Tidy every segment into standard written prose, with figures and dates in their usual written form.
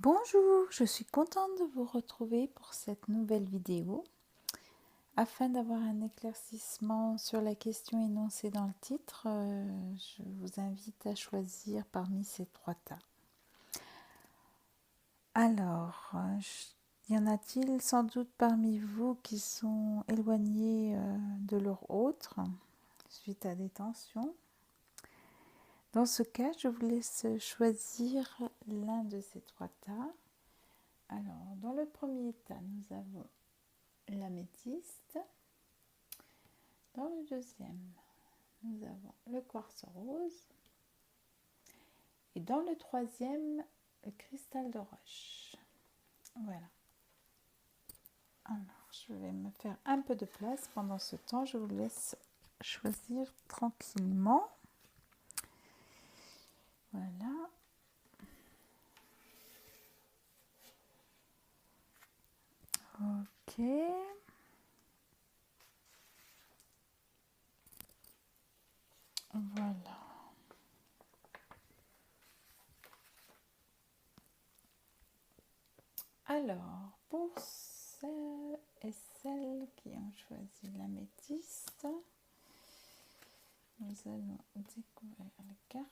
Bonjour, je suis contente de vous retrouver pour cette nouvelle vidéo. Afin d'avoir un éclaircissement sur la question énoncée dans le titre, je vous invite à choisir parmi ces trois tas. Alors, y en a-t-il sans doute parmi vous qui sont éloignés de leur autre suite à des tensions? Dans ce cas, je vous laisse choisir l'un de ces trois tas. Alors, dans le premier tas, nous avons l'améthyste. Dans le deuxième, nous avons le quartz rose. Et dans le troisième, le cristal de roche. Voilà. Alors, je vais me faire un peu de place. Pendant ce temps, je vous laisse choisir tranquillement. Voilà. Ok. Voilà. Alors, pour celles et celles qui ont choisi l'améthyste, nous allons découvrir les cartes.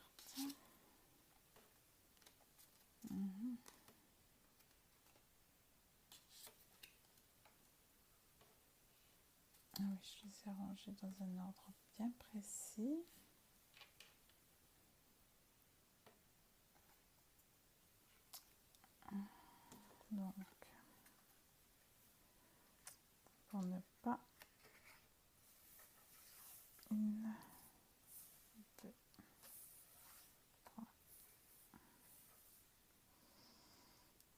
Ah oui, je les ai rangées dans un ordre bien précis. Donc, pour ne pas une, deux, trois,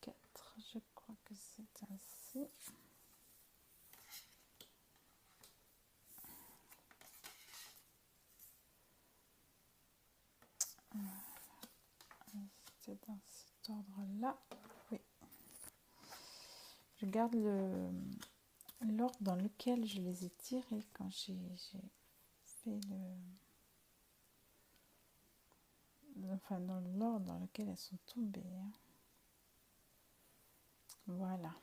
quatre, je crois que c'est ainsi. C'est dans cet ordre-là. Oui. Je garde l'ordre dans lequel je les ai tirés quand j'ai fait enfin, dans l'ordre dans lequel elles sont tombées. Voilà.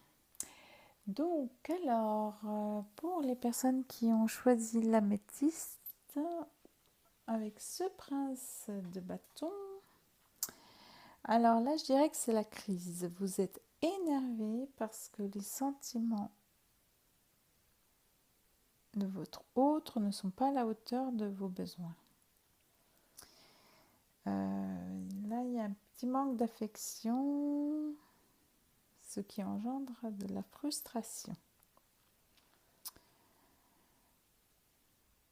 Donc, alors, pour les personnes qui ont choisi l'améthyste, avec ce prince de bâton, alors là, je dirais que c'est la crise. Vous êtes énervé parce que les sentiments de votre autre ne sont pas à la hauteur de vos besoins. Là, il y a un petit manque d'affection, ce qui engendre de la frustration.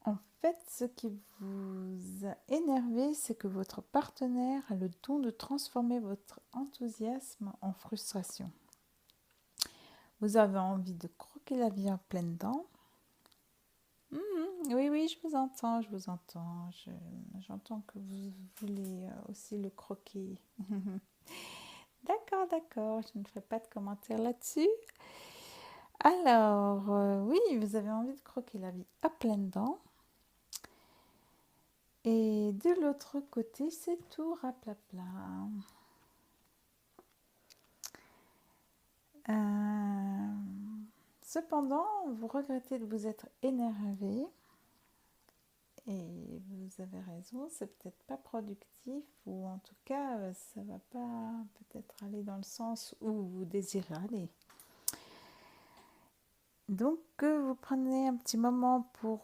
En fait, ce qui vous a énervé, c'est que votre partenaire a le don de transformer votre enthousiasme en frustration. Vous avez envie de croquer la vie en pleines dents. Oui, je vous entends, j'entends que vous voulez aussi le croquer. D'accord, je ne ferai pas de commentaires là-dessus. Alors, oui, vous avez envie de croquer la vie à pleines dents. Et de l'autre côté, c'est tout raplapla. Cependant, vous regrettez de vous être énervé. Et vous avez raison, c'est peut-être pas productif, ou en tout cas, ça va pas peut-être aller dans le sens où vous désirez aller. Donc, vous prenez un petit moment pour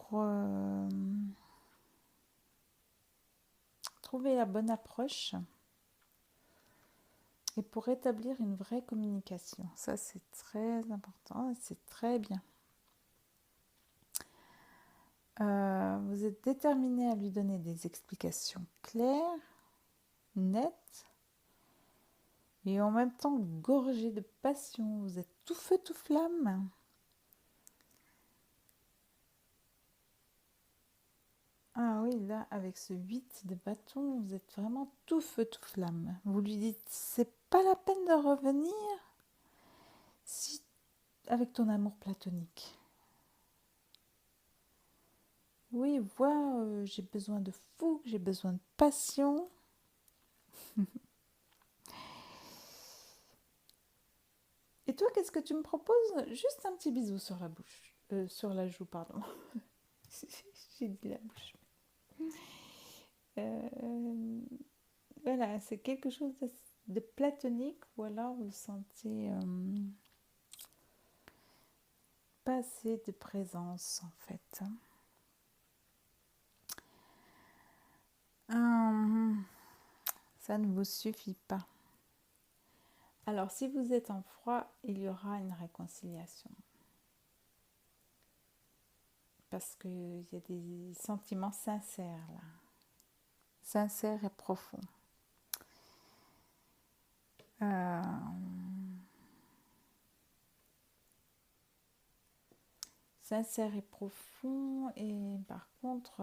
trouver la bonne approche et pour établir une vraie communication. Ça, c'est très important et c'est très bien. Vous êtes déterminé à lui donner des explications claires, nettes, et en même temps gorgé de passion. Vous êtes tout feu, tout flamme. Ah oui, là, avec ce 8 de bâton, vous êtes vraiment tout feu, tout flamme. Vous lui dites, c'est pas la peine de revenir si avec ton amour platonique. Oui, vois, j'ai besoin de fougue, j'ai besoin de passion. toi, qu'est-ce que tu me proposes? Juste un petit bisou sur la bouche. Sur la joue, pardon. J'ai dit la bouche. Voilà, c'est quelque chose de platonique ou alors vous sentez pas assez de présence en fait. Ça ne vous suffit pas. Alors si vous êtes en froid, il y aura une réconciliation. Parce qu'il y a des sentiments sincères là. Sincères et profonds. Sincère et profond, et par contre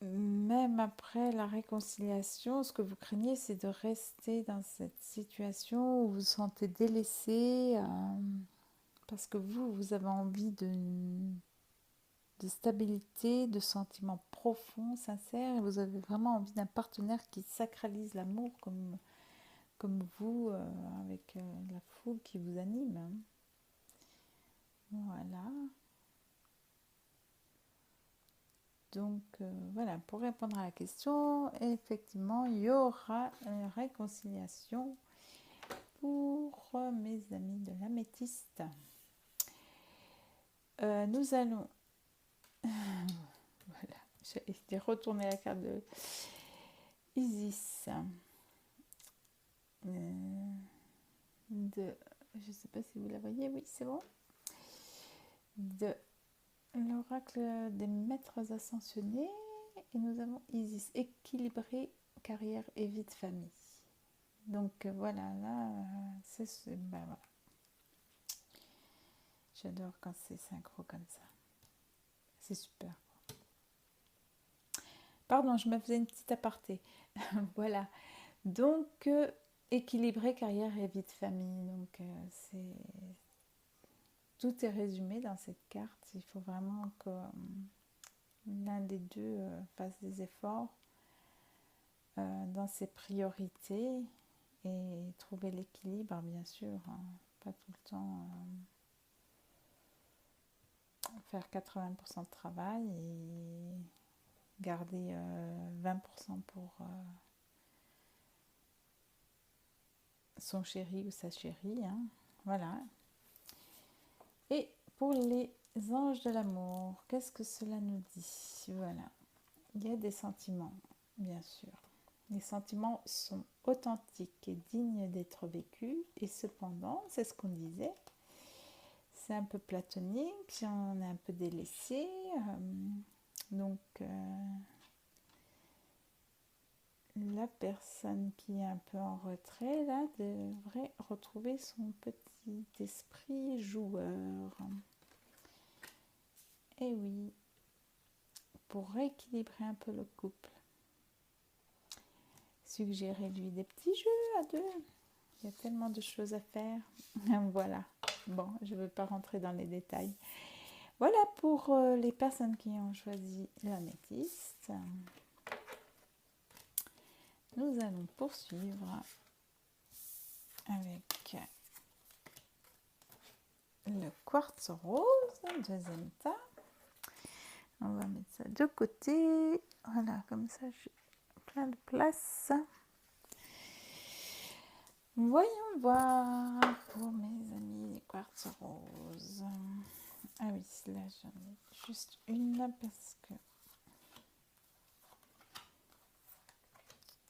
même après la réconciliation, ce que vous craignez, c'est de rester dans cette situation où vous vous sentez délaissé parce que vous avez envie de stabilité, de sentiments profonds, sincères, et vous avez vraiment envie d'un partenaire qui sacralise l'amour comme vous, avec la foule qui vous anime. Voilà. Donc voilà, pour répondre à la question, effectivement, il y aura une réconciliation pour mes amis de l'améthyste. Nous allons... voilà, j'ai retourné la carte de Isis. Je ne sais pas si vous la voyez, oui, c'est bon. De l'oracle des maîtres ascensionnés. Et nous avons Isis, équilibré carrière et vie de famille. Donc voilà, là, ben voilà. J'adore quand c'est synchro comme ça. C'est super. Pardon, je me faisais une petite aparté. Voilà. Donc, équilibrer carrière et vie de famille. Donc, tout est résumé dans cette carte. Il faut vraiment que l'un des deux fasse des efforts dans ses priorités et trouver l'équilibre, bien sûr. Hein. Pas tout le temps faire 80% de travail et garder 20% pour son chéri ou sa chérie. Hein. Voilà. Et pour les anges de l'amour, qu'est-ce que cela nous dit? Voilà. Il y a des sentiments, bien sûr. Les sentiments sont authentiques et dignes d'être vécus. Et cependant, c'est ce qu'on disait, c'est un peu platonique, on est un peu délaissé. Donc, la personne qui est un peu en retrait, là, devrait retrouver son petit esprit joueur. Et oui, pour rééquilibrer un peu le couple. Suggérez-lui des petits jeux à deux. Il y a tellement de choses à faire. Voilà. Bon, je ne veux pas rentrer dans les détails. Voilà pour les personnes qui ont choisi l'améthyste. Nous allons poursuivre avec le quartz rose, deuxième tas. On va mettre ça de côté. Voilà, comme ça, j'ai plein de place. Voyons voir pour mes amis les quartz roses. Ah oui, là j'en ai juste une parce que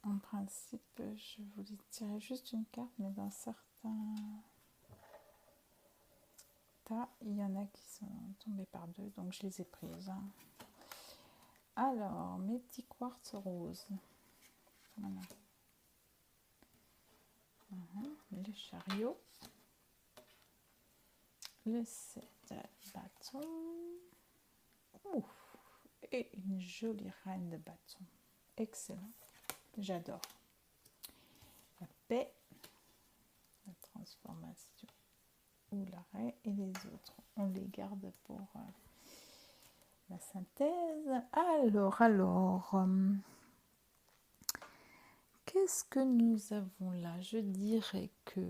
en principe je voulais tirer juste une carte, mais dans certains tas il y en a qui sont tombés par deux, donc je les ai prises. Alors mes petits quartz roses, voilà. Le chariot, le 7 bâton, et une jolie reine de bâton, excellent, j'adore. La paix, la transformation ou l'arrêt, et les autres on les garde pour la synthèse. Alors qu'est-ce que nous avons là? Je dirais que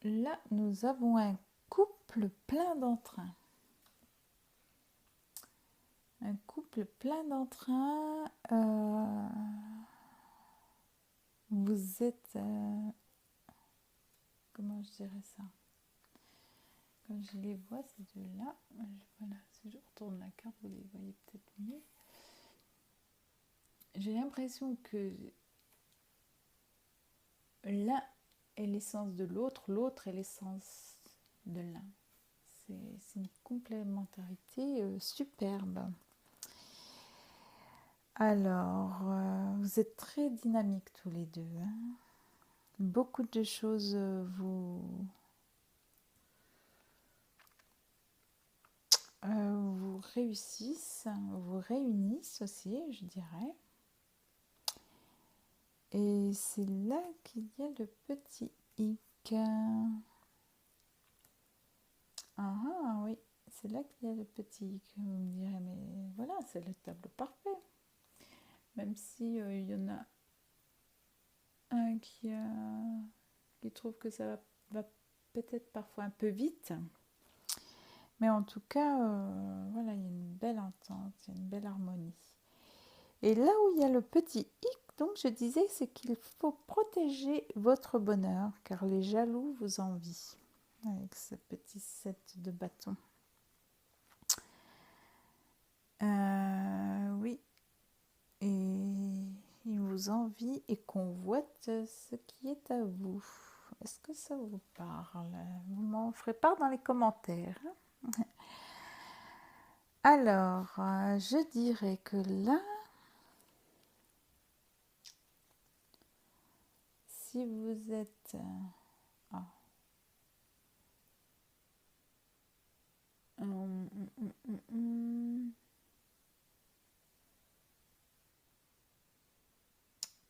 là, nous avons un couple plein d'entrain. Un couple plein d'entrain. Vous êtes... comment je dirais ça? Quand je les vois, ces deux-là, voilà, si je retourne la carte, vous les voyez peut-être mieux. J'ai l'impression que l'un est l'essence de l'autre, l'autre est l'essence de l'un. C'est une complémentarité superbe. Alors, vous êtes très dynamiques tous les deux. Hein. Beaucoup de choses vous réussissent, vous réunissent aussi, je dirais. Et c'est là qu'il y a le petit hic. Ah oui, c'est là qu'il y a le petit hic. Vous me direz, mais voilà, c'est le tableau parfait. Même si il y en a un qui trouve que ça va peut-être parfois un peu vite. Mais en tout cas, voilà, il y a une belle entente, il y a une belle harmonie. Et là où il y a le petit hic, donc je disais, c'est qu'il faut protéger votre bonheur, car les jaloux vous envient, avec ce petit set de bâtons. Oui, et il vous envie et convoite ce qui est à vous. Est-ce que ça vous parle? Vous m'en ferez part dans les commentaires. Alors, je dirais que là, si vous êtes...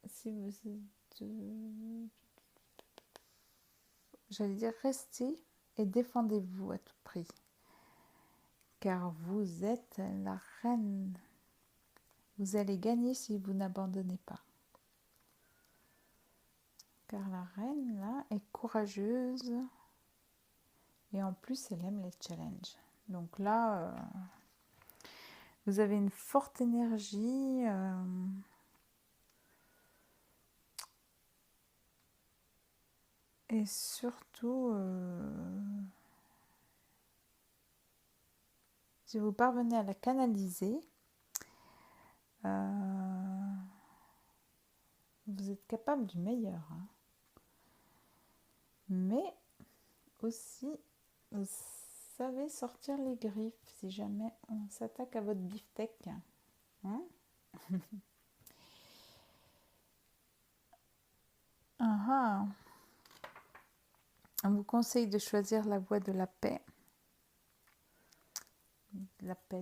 si vous êtes... j'allais dire, restez et défendez-vous à tout prix. Car vous êtes la reine. Vous allez gagner si vous n'abandonnez pas. Car la reine, là, est courageuse. Et en plus, elle aime les challenges. Donc là, vous avez une forte énergie. Et surtout, si vous parvenez à la canaliser, vous êtes capable du meilleur. Hein. Mais aussi, vous savez sortir les griffes si jamais on s'attaque à votre beefsteak. Hein. On vous conseille de choisir la voie de la paix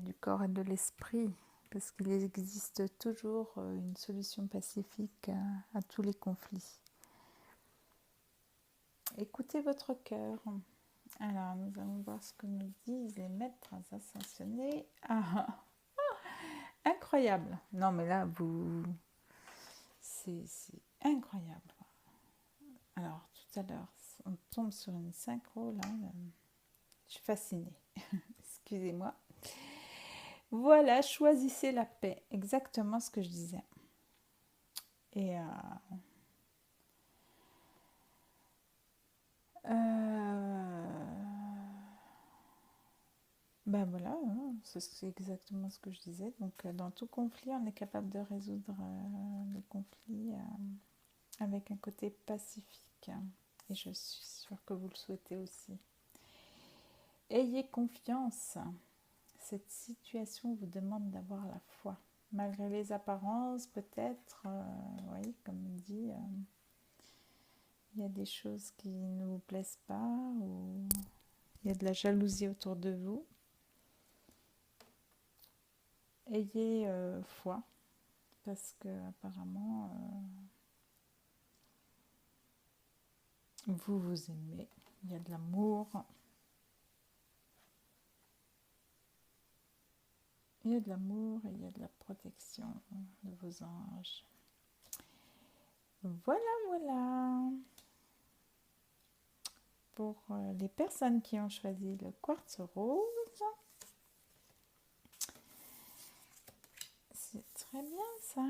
du corps et de l'esprit, parce qu'il existe toujours une solution pacifique à tous les conflits. Écoutez votre cœur. Alors, nous allons voir ce que nous disent les maîtres ascensionnés. Incroyable. Non, mais là, c'est incroyable. Alors, tout à l'heure, on tombe sur une synchro, là. Je suis fascinée. Excusez-moi. Voilà, choisissez la paix. Exactement ce que je disais. Et ben voilà, hein, c'est exactement ce que je disais. Donc dans tout conflit, on est capable de résoudre le conflit avec un côté pacifique. Et je suis sûre que vous le souhaitez aussi. Ayez confiance. Cette situation vous demande d'avoir la foi. Malgré les apparences, peut-être, oui, comme on dit, il y a des choses qui ne vous plaisent pas ou il y a de la jalousie autour de vous. Ayez foi, parce que apparemment vous vous aimez, il y a de l'amour Il y a de l'amour et il y a de la protection de vos anges. Voilà, voilà. Pour les personnes qui ont choisi le quartz rose, c'est très bien ça.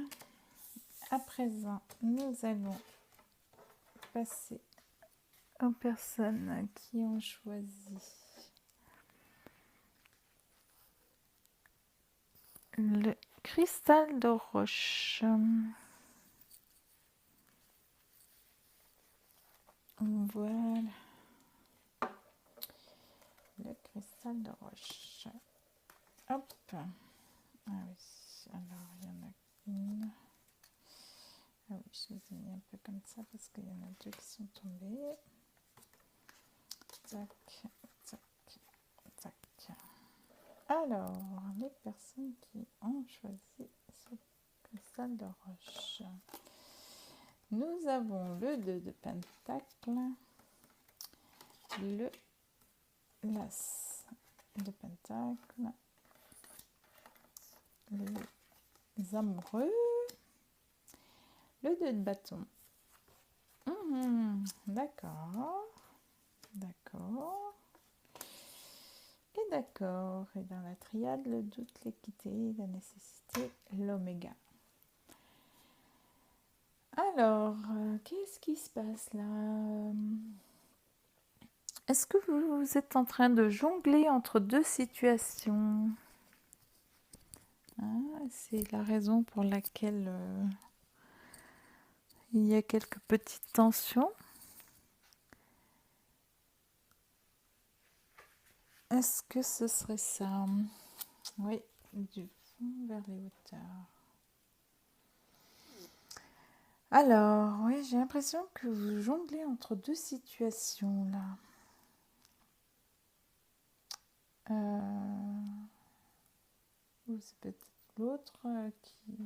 À présent, nous allons passer aux personnes qui ont choisi le cristal de roche. Voilà. Le cristal de roche. Hop. Ah oui. Alors, il y en a une. Ah oui, je les ai mis un peu comme ça parce qu'il y en a deux qui sont tombés. Tac, tac, tac. Alors, les personnes qui ont choisi ce cristal de roche. Nous avons le 2 de pentacle, le l'as de pentacle, les amoureux, le 2 de bâton. D'accord, d'accord. Et d'accord. Et dans la triade, le doute, l'équité, la nécessité, l'oméga. Alors, qu'est-ce qui se passe là? Est-ce que vous êtes en train de jongler entre deux situations? C'est la raison pour laquelle il y a quelques petites tensions. Est-ce que ce serait ça? Oui, du fond vers les hauteurs. Alors, oui, j'ai l'impression que vous jonglez entre deux situations là. Ou c'est peut-être l'autre qui...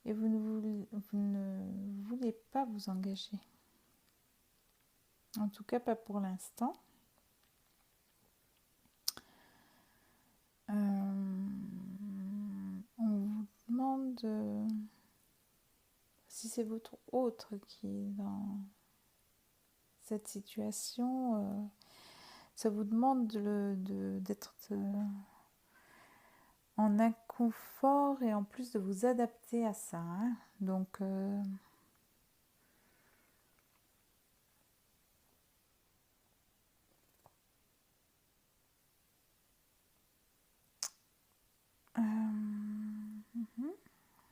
Et vous ne voulez pas vous engager. En tout cas, pas pour l'instant. On vous demande si c'est votre autre qui est dans cette situation. Ça vous demande d'être en inconfort et en plus de vous adapter à ça. Donc,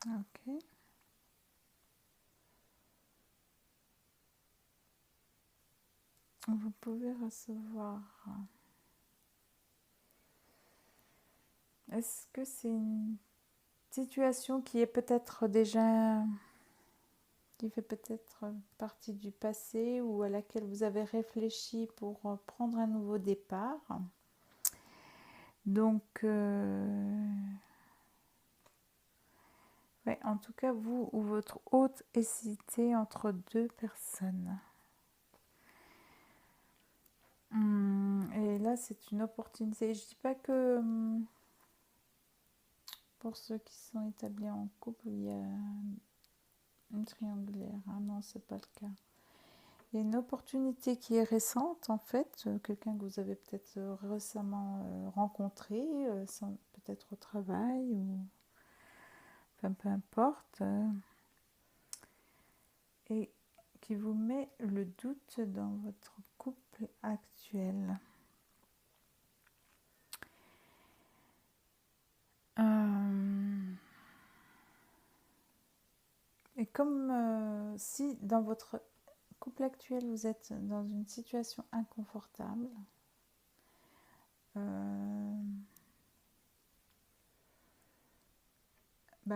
ok. Vous pouvez recevoir. Est-ce que c'est une situation qui est peut-être déjà, qui fait peut-être partie du passé ou à laquelle vous avez réfléchi pour prendre un nouveau départ? Donc, ouais, en tout cas, vous ou votre hôte hésitez entre deux personnes. Et là, c'est une opportunité. Je ne dis pas que pour ceux qui sont établis en couple, il y a une triangulaire. Non, c'est pas le cas. Il y a une opportunité qui est récente, en fait. Quelqu'un que vous avez peut-être récemment rencontré, peut-être au travail ou... Enfin, peu importe. Et qui vous met le doute dans votre couple actuel. Et comme si dans votre couple actuel vous êtes dans une situation inconfortable, ben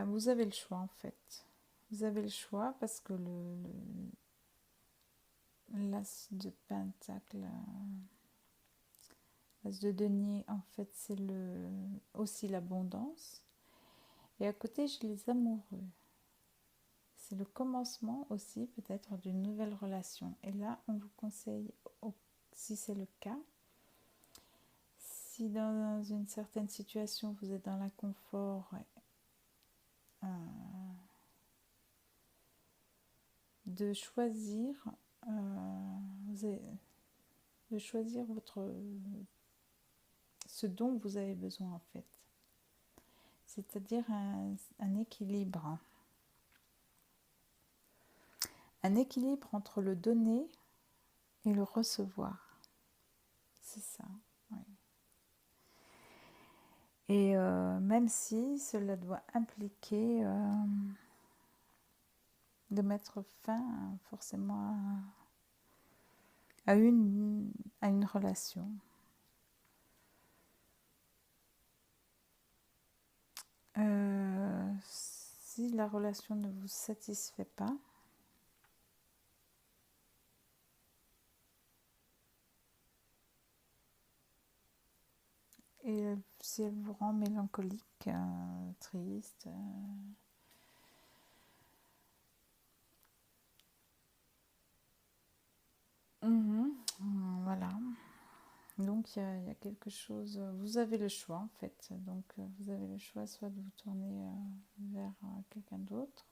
vous avez le choix en fait. Vous avez le choix parce que l'as de pentacle, l'as de denier en fait c'est aussi l'abondance. Et à côté j'ai les amoureux. C'est le commencement aussi peut-être d'une nouvelle relation. Et là, on vous conseille, si c'est le cas, si dans une certaine situation vous êtes dans l'inconfort, de choisir ce dont vous avez besoin en fait, c'est-à-dire un équilibre entre le donner et le recevoir, c'est ça, oui. Et même si cela doit impliquer de mettre fin forcément à une relation. Si la relation ne vous satisfait pas, et si elle vous rend mélancolique, triste, voilà. Donc il y a quelque chose, vous avez le choix en fait, donc vous avez le choix soit de vous tourner vers quelqu'un d'autre,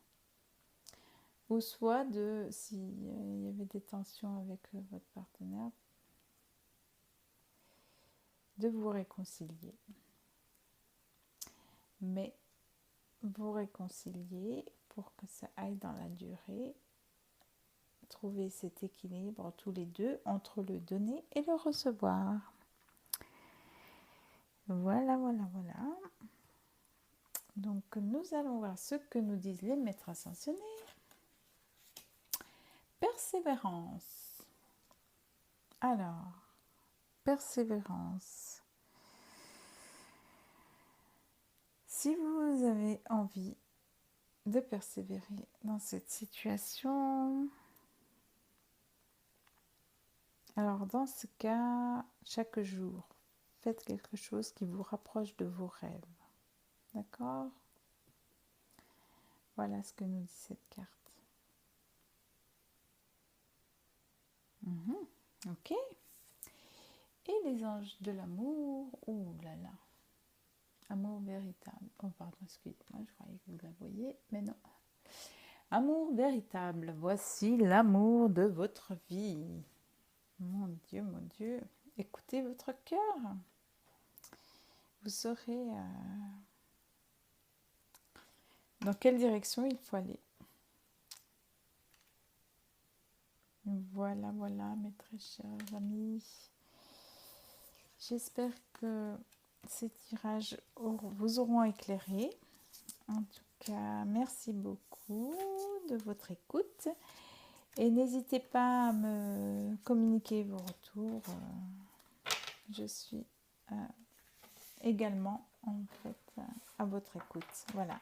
ou soit s'il y avait des tensions avec votre partenaire, de vous réconcilier. Mais vous réconcilier pour que ça aille dans la durée, trouver cet équilibre tous les deux entre le donner et le recevoir. Voilà. Donc nous allons voir ce que nous disent les maîtres ascensionnés. Persévérance. Alors, persévérance. Si vous avez envie de persévérer dans cette situation, alors dans ce cas, chaque jour, faites quelque chose qui vous rapproche de vos rêves. D'accord ? Voilà ce que nous dit cette carte. Ok. Et les anges de l'amour, ouh là là, amour véritable. Oh pardon, excusez-moi, je croyais que vous la voyiez, mais non. Amour véritable, voici l'amour de votre vie. Mon Dieu, écoutez votre cœur. Vous saurez dans quelle direction il faut aller. Voilà, mes très chers amis. J'espère que ces tirages vous auront éclairé. En tout cas, merci beaucoup de votre écoute. Et n'hésitez pas à me communiquer vos retours. Je suis également en fait à votre écoute. Voilà.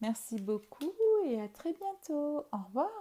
Merci beaucoup et à très bientôt. Au revoir.